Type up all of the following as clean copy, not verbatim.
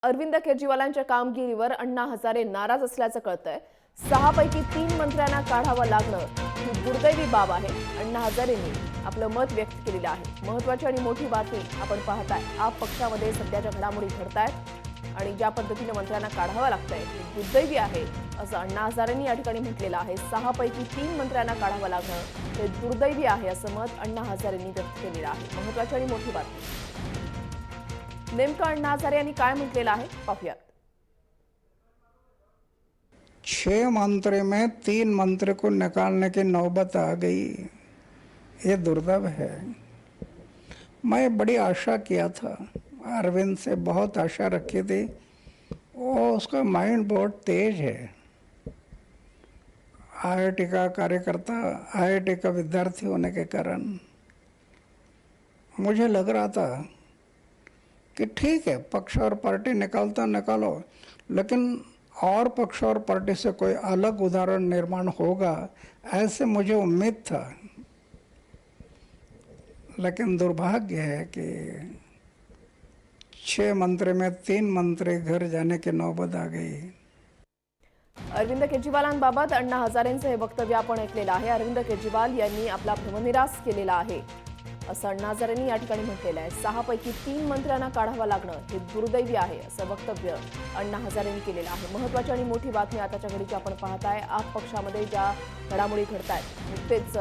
अरविंद केजरीवालांच्या कामगिरीवर अण्णा हजारे नाराज असल्याचं कळतंय। 6 पैकी 3 मंत्र्यांना काढावं लागणं ही दुर्दैवी बाब आहे। अण्णा हजारेंनी आपलं मत व्यक्त केलेलं आहे। महत्त्वाची आणि मोठी बातमी आपण पाहताय। आप पक्षामध्ये सध्याच्या घडामोडी घडतायत आणि ज्या पद्धतीने मंत्र्यांना काढावं लागतंय हे दुर्दैवी आहे असं अण्णा हजारेंनी या ठिकाणी म्हटलेलं आहे। 6 पैकी 3 मंत्र्यांना काढावं लागणं हे दुर्दैवी आहे असं मत अण्णा हजारेंनी व्यक्त केलेलं आहे। महत्त्वाची आणि मोठी बातमी नेमकं अण्णा हजारे यांनी काय म्हटलेलं आहे पाहूयात। 6 मंत्री में 3 मंत्री को निकालने की नौबत आ गई, ये दुर्दैव है। मैं बड़ी आशा किया था, अरविंद से बहुत आशा रखी थी। वो उसका माइंड बहुत तेज है। आईआईटी का कार्यकर्ता, आईआईटी का विद्यार्थी होने के कारण मुझे लग रहा था कि ठीक है, पक्ष और पार्टी निकालता निकालो, लेकिन और पक्ष और पार्टी से कोई अलग उदाहरण निर्माण होगा, ऐसे मुझे उम्मीद था। लेकिन दुर्भाग्य है कि 6 मंत्री में 3 मंत्री घर जाने की नौबत आ गई। अरविंद केजरीवालांबाबत अण्णा हजारेंचं हे वक्तव्य आपण ऐकलेलं आहे। अरविंद केजरीवाल यांनी आपला भ्रमनिरास केलेला आहे असं अण्णा हजारेंनी या ठिकाणी म्हटलेलं आहे। 6 पैकी 3 मंत्र्यांना काढावं लागणं हे दुर्दैवी आहे असं वक्तव्य अण्णा हजारेंनी केलेलं आहे। महत्त्वाची आणि मोठी बातमी आताच्या घडीची आपण पाहताय। आप पक्षामध्ये ज्या घडामोडी घडतायत, नुकतेच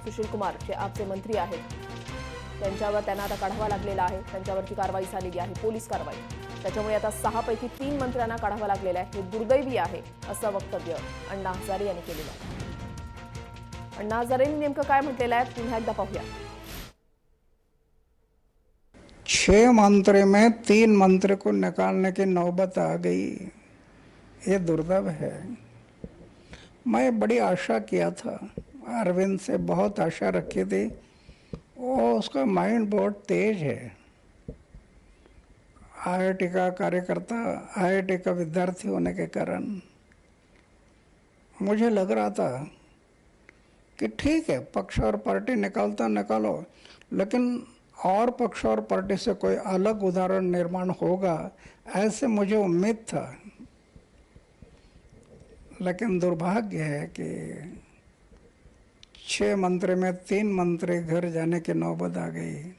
सुशील कुमार जे आपचे मंत्री आहेत त्यांना आता काढावा लागलेला आहे। त्यांच्यावरची कारवाई झालेली आहे, पोलीस कारवाई। त्याच्यामुळे आता 6 पैकी 3 मंत्र्यांना काढावं लागलेलं आहे। हे दुर्दैवी आहे असं वक्तव्य अण्णा हजारे यांनी केलेलं आहे। अण्णा हजारेंनी नेमकं काय म्हटलेलं आहे पुन्हा एकदा पाहूया। 6 मंत्री में 3 मंत्री को निकालने की नौबत आ गई, ये दुर्दैव है। मैं बड़ी आशा किया था, अरविंद से बहुत आशा रखी थी। वो उसका माइंड बहुत तेज है। आईआईटी का कार्यकर्ता, आईआईटी का विद्यार्थी होने के कारण मुझे लग रहा था कि ठीक है, पक्ष और पार्टी निकालता निकालो, लेकिन और पक्ष और पार्टी से कोई अलग उदाहरण निर्माण होगा, ऐसे मुझे उम्मीद था। लेकिन दुर्भाग्य है कि 6 मंत्री में 3 मंत्री घर जाने की नौबत आ गई।